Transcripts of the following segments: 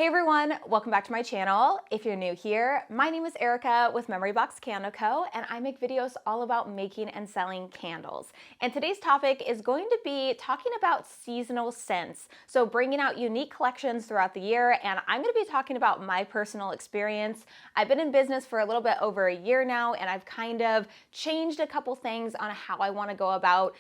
Hey everyone, welcome back to my channel. If you're new here, my name is Erica with Memory Box Candle Co. and I make videos all about making and selling candles. And today's topic is going to be talking about seasonal scents. So bringing out unique collections throughout the year, and I'm going to be talking about my personal experience. I've been in business for a little bit over a year now, and I've kind of changed a couple things on how I want to go about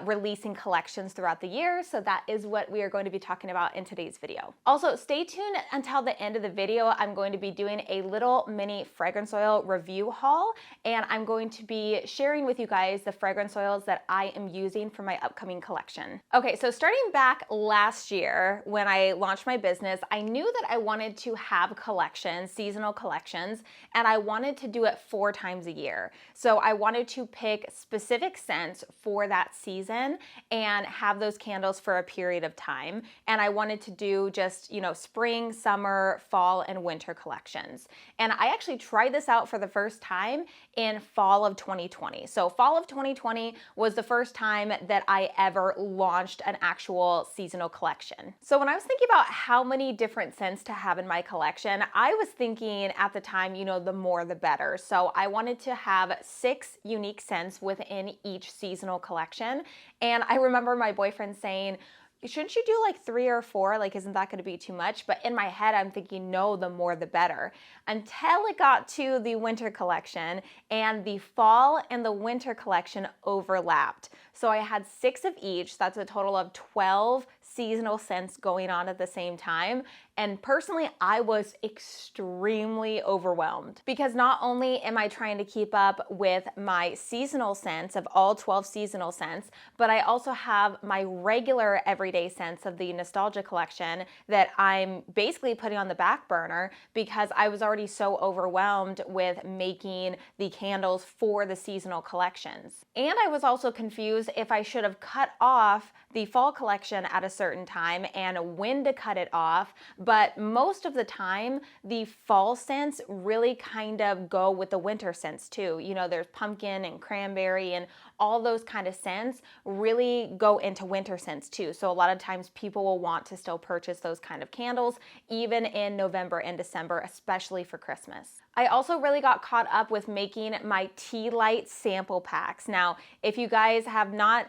releasing collections throughout the year. So that is what we are going to be talking about in today's video. Also, stay tuned until the end of the video. I'm going to be doing a little mini fragrance oil review haul, and I'm going to be sharing with you guys the fragrance oils that I am using for my upcoming collection. Okay, so starting back last year when I launched my business, I knew that I wanted to have collections, seasonal collections, and I wanted to do it 4 times a year. So I wanted to pick specific scents for that season and have those candles for a period of time. And I wanted to do just, spring, summer, fall, and winter collections. And I actually tried this out for the first time in fall of 2020. So fall of 2020 was the first time that I ever launched an actual seasonal collection. So when I was thinking about how many different scents to have in my collection, I was thinking at the time, the more the better. So I wanted to have 6 unique scents within each seasonal collection. And I remember my boyfriend saying, shouldn't you do like 3 or 4? Like, isn't that going to be too much? But in my head, I'm thinking, no, the more the better. Until it got to the winter collection, and the fall and the winter collection overlapped. So I had 6 of each. That's a total of 12 seasonal scents going on at the same time. And personally, I was extremely overwhelmed because not only am I trying to keep up with my seasonal scents of all 12 seasonal scents, but I also have my regular everyday scents of the nostalgia collection that I'm basically putting on the back burner because I was already so overwhelmed with making the candles for the seasonal collections. And I was also confused if I should have cut off the fall collection at a certain time and when to cut it off. But most of the time, the fall scents really kind of go with the winter scents too. There's pumpkin and cranberry and all those kind of scents really go into winter scents too. So a lot of times people will want to still purchase those kind of candles even in November and December, especially for Christmas. I also really got caught up with making my tea light sample packs. Now, if you guys have not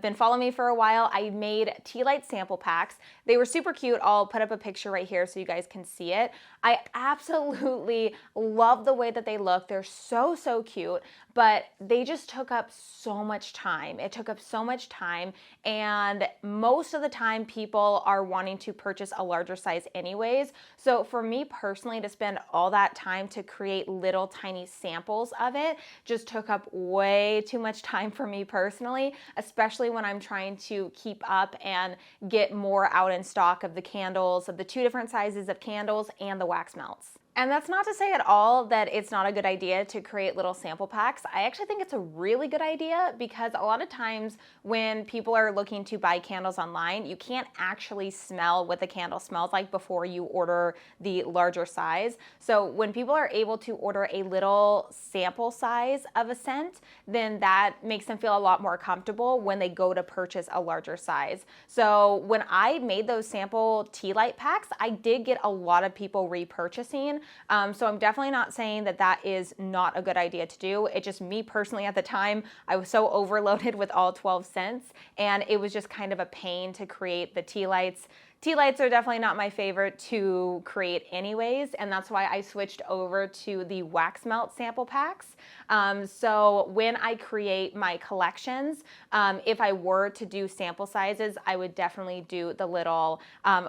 been following me for a while, I made tea light sample packs. They were super cute. I'll put up a picture right here so you guys can see it. I absolutely love the way that they look. They're so, so cute, but they just took up so much time. It took up so much time, and most of the time people are wanting to purchase a larger size anyways. So for me personally, to spend all that time to create little tiny samples of it just took up way too much time for me personally, especially when I'm trying to keep up and get more out in stock of the candles, of the 2 different sizes of candles and the wax melts. And that's not to say at all that it's not a good idea to create little sample packs. I actually think it's a really good idea because a lot of times when people are looking to buy candles online, you can't actually smell what the candle smells like before you order the larger size. So when people are able to order a little sample size of a scent, then that makes them feel a lot more comfortable when they go to purchase a larger size. So when I made those sample tea light packs, I did get a lot of people repurchasing. So I'm definitely not saying that that is not a good idea to do. It just, me personally at the time, I was so overloaded with all 12 scents, and it was just kind of a pain to create the tea lights. Tea lights are definitely not my favorite to create anyways, and that's why I switched over to the wax melt sample packs. So when I create my collections, if I were to do sample sizes, I would definitely do the little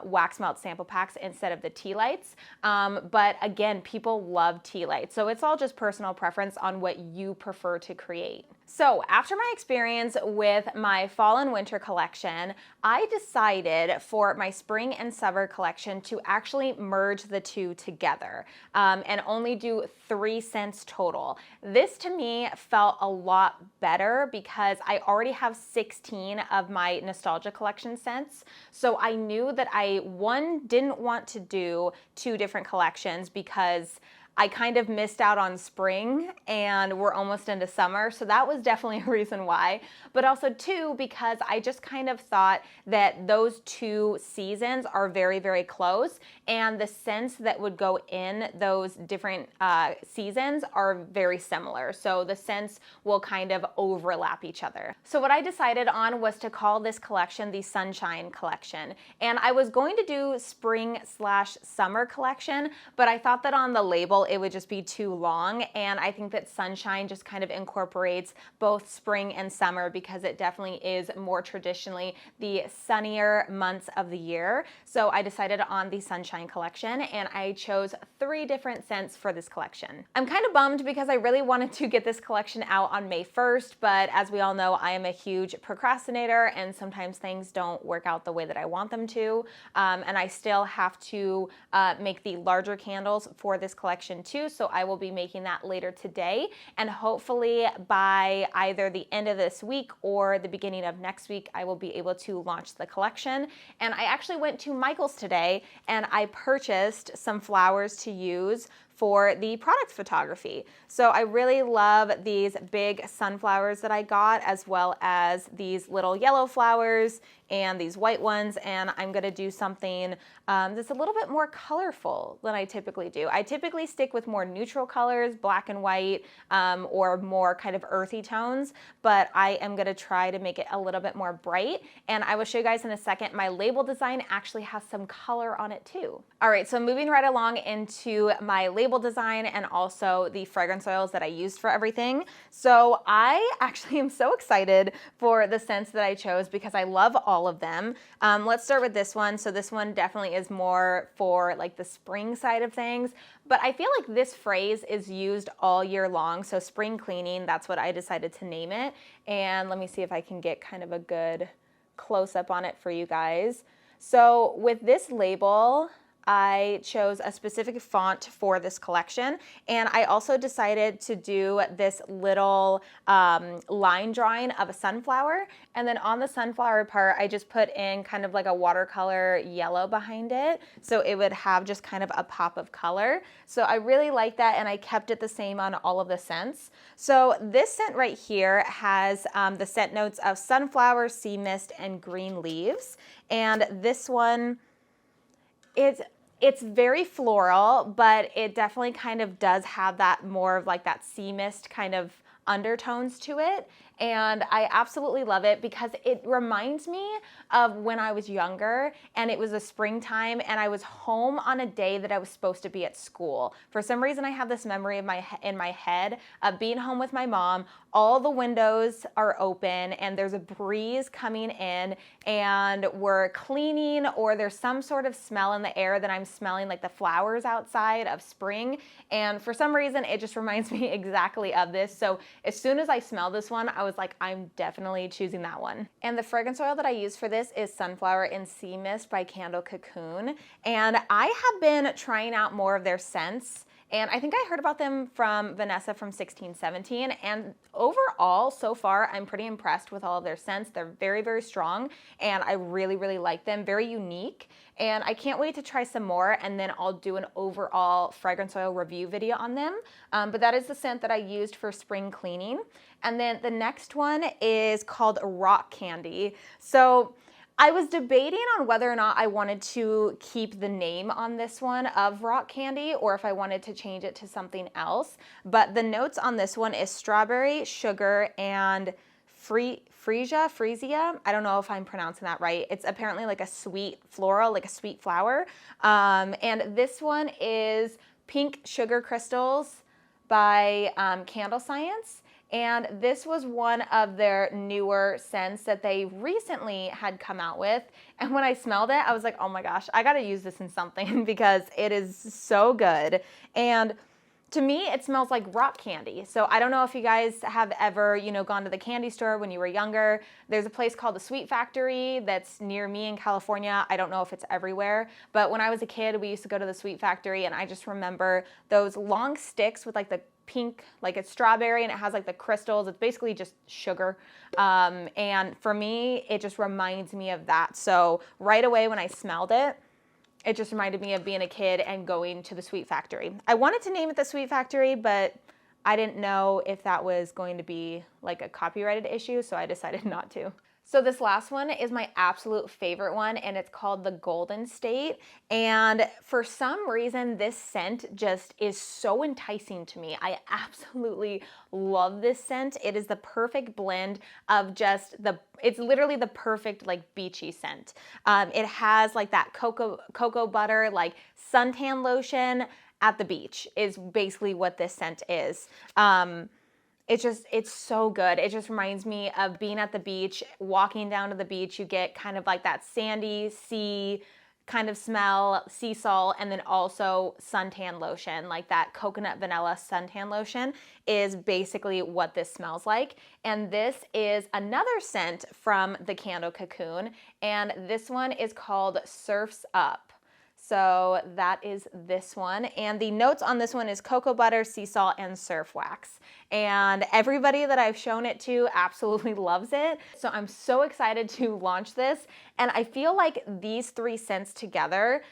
wax melt sample packs instead of the tea lights. But again, people love tea lights, so it's all just personal preference on what you prefer to create. So after my experience with my fall and winter collection, I decided for my spring and summer collection to actually merge the 2 together and only do 3 scents total. This to me felt a lot better because I already have 16 of my nostalgia collection scents. So I knew that I, 1, didn't want to do 2 different collections because I kind of missed out on spring and we're almost into summer. So that was definitely a reason why. But also too, because I just kind of thought that those two seasons are very, very close, and the scents that would go in those different seasons are very similar. So the scents will kind of overlap each other. So what I decided on was to call this collection the Sunshine Collection. And I was going to do spring/summer collection, but I thought that on the label it would just be too long. And I think that Sunshine just kind of incorporates both spring and summer because it definitely is more traditionally the sunnier months of the year. So I decided on the Sunshine Collection, and I chose 3 different scents for this collection. I'm kind of bummed because I really wanted to get this collection out on May 1st, but as we all know, I am a huge procrastinator and sometimes things don't work out the way that I want them to. And I still have to make the larger candles for this collection too, so I will be making that later today. And hopefully by either the end of this week or the beginning of next week, I will be able to launch the collection. And I actually went to Michael's today and I purchased some flowers to use for the product photography. So I really love these big sunflowers that I got, as well as these little yellow flowers and these white ones, and I'm gonna do something that's a little bit more colorful than I typically do. I typically stick with more neutral colors, black and white, or more kind of earthy tones, but I am gonna try to make it a little bit more bright, and I will show you guys in a second. My label design actually has some color on it too. All right, so moving right along into my label design and also the fragrance oils that I used for everything. So I actually am so excited for the scents that I chose because I love all of them. Let's start with this one. So this one definitely is more for like the spring side of things, but I feel like this phrase is used all year long. So spring cleaning, that's what I decided to name it. And let me see if I can get kind of a good close up on it for you guys. So with this label, I chose a specific font for this collection, and I also decided to do this little line drawing of a sunflower, and then on the sunflower part I just put in kind of like a watercolor yellow behind it, so it would have just kind of a pop of color. So I really like that, and I kept it the same on all of the scents. So this scent right here has the scent notes of sunflower, sea mist, and green leaves, and this one, it's very floral, but it definitely kind of does have that more of like that sea mist kind of undertones to it. And I absolutely love it because it reminds me of when I was younger and it was the springtime and I was home on a day that I was supposed to be at school. For some reason, I have this memory of in my head of being home with my mom. All the windows are open and there's a breeze coming in and we're cleaning, or there's some sort of smell in the air that I'm smelling, like the flowers outside of spring. And for some reason, it just reminds me exactly of this. So as soon as I smell this one, I was like, I'm definitely choosing that one. And the fragrance oil that I use for this is Sunflower and Sea Mist by Candle Cocoon. And I have been trying out more of their scents. And I think I heard about them from Vanessa from 1617. And overall, so far, I'm pretty impressed with all of their scents. They're very, very strong. And I really, really like them. Very unique. And I can't wait to try some more. And then I'll do an overall fragrance oil review video on them. But that is the scent that I used for spring cleaning. And then the next one is called Rock Candy. So I was debating on whether or not I wanted to keep the name on this one of Rock Candy or if I wanted to change it to something else. But the notes on this one is strawberry, sugar, and freesia. I don't know if I'm pronouncing that right. It's apparently like a sweet floral, like a sweet flower. And this one is Pink Sugar Crystals by Candle Science. And this was one of their newer scents that they recently had come out with. And when I smelled it, I was like, oh my gosh, I gotta use this in something because it is so good. And to me, it smells like rock candy. So I don't know if you guys have ever, gone to the candy store when you were younger. There's a place called the Sweet Factory that's near me in California. I don't know if it's everywhere, but when I was a kid, we used to go to the Sweet Factory, and I just remember those long sticks with like the pink, like it's strawberry and it has like the crystals. It's basically just sugar. And for me, it just reminds me of that. So right away when I smelled it, it just reminded me of being a kid and going to the Sweet Factory. I wanted to name it the Sweet Factory, but I didn't know if that was going to be like a copyrighted issue, so I decided not to. So this last one is my absolute favorite one, and it's called the Golden State. And for some reason, this scent just is so enticing to me. I absolutely love this scent. It is the perfect blend of just it's literally the perfect like beachy scent. It has like that cocoa butter, like suntan lotion at the beach is basically what this scent is. It's so good. It just reminds me of being at the beach, walking down to the beach. You get kind of like that sandy sea kind of smell, sea salt, and then also suntan lotion, like that coconut vanilla suntan lotion is basically what this smells like. And this is another scent from the Candle Cocoon, and this one is called Surf's Up. So that is this one. And the notes on this one is cocoa butter, sea salt, and surf wax. And everybody that I've shown it to absolutely loves it. So I'm so excited to launch this. And I feel like these three scents together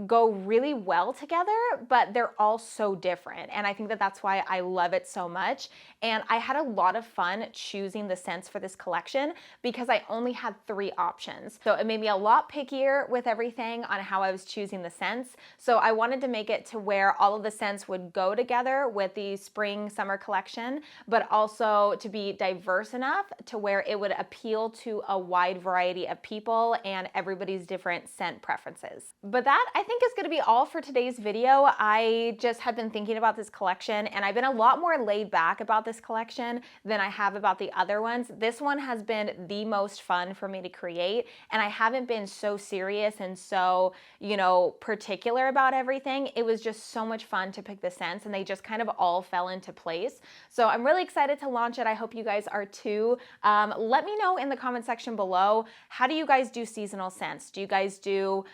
go really well together, but they're all so different. And I think that that's why I love it so much. And I had a lot of fun choosing the scents for this collection because I only had 3 options. So it made me a lot pickier with everything on how I was choosing the scents. So I wanted to make it to where all of the scents would go together with the spring summer collection, but also to be diverse enough to where it would appeal to a wide variety of people and everybody's different scent preferences. But that I think is going to be all for today's video. I just have been thinking about this collection and I've been a lot more laid back about this collection than I have about the other ones. This one has been the most fun for me to create, and I haven't been so serious and so, you know, particular about everything. It was just so much fun to pick the scents and they just kind of all fell into place. So I'm really excited to launch it. I hope you guys are too. Let me know in the comment section below, how do you guys do seasonal scents? Do you guys do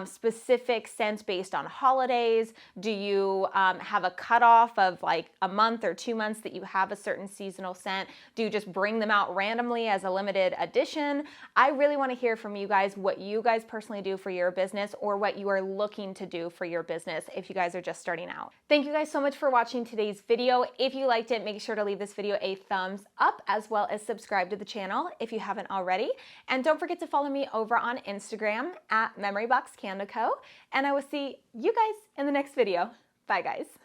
specific scents based on holidays? Do you have a cutoff of like a month or 2 months that you have a certain seasonal scent? Do you just bring them out randomly as a limited edition? I really want to hear from you guys what you guys personally do for your business or what you are looking to do for your business if you guys are just starting out. Thank you guys so much for watching today's video. If you liked it, make sure to leave this video a thumbs up as well as subscribe to the channel if you haven't already. And don't forget to follow me over on Instagram at MemoryBoxCandleCo. And I will see you guys in the next video. Bye guys.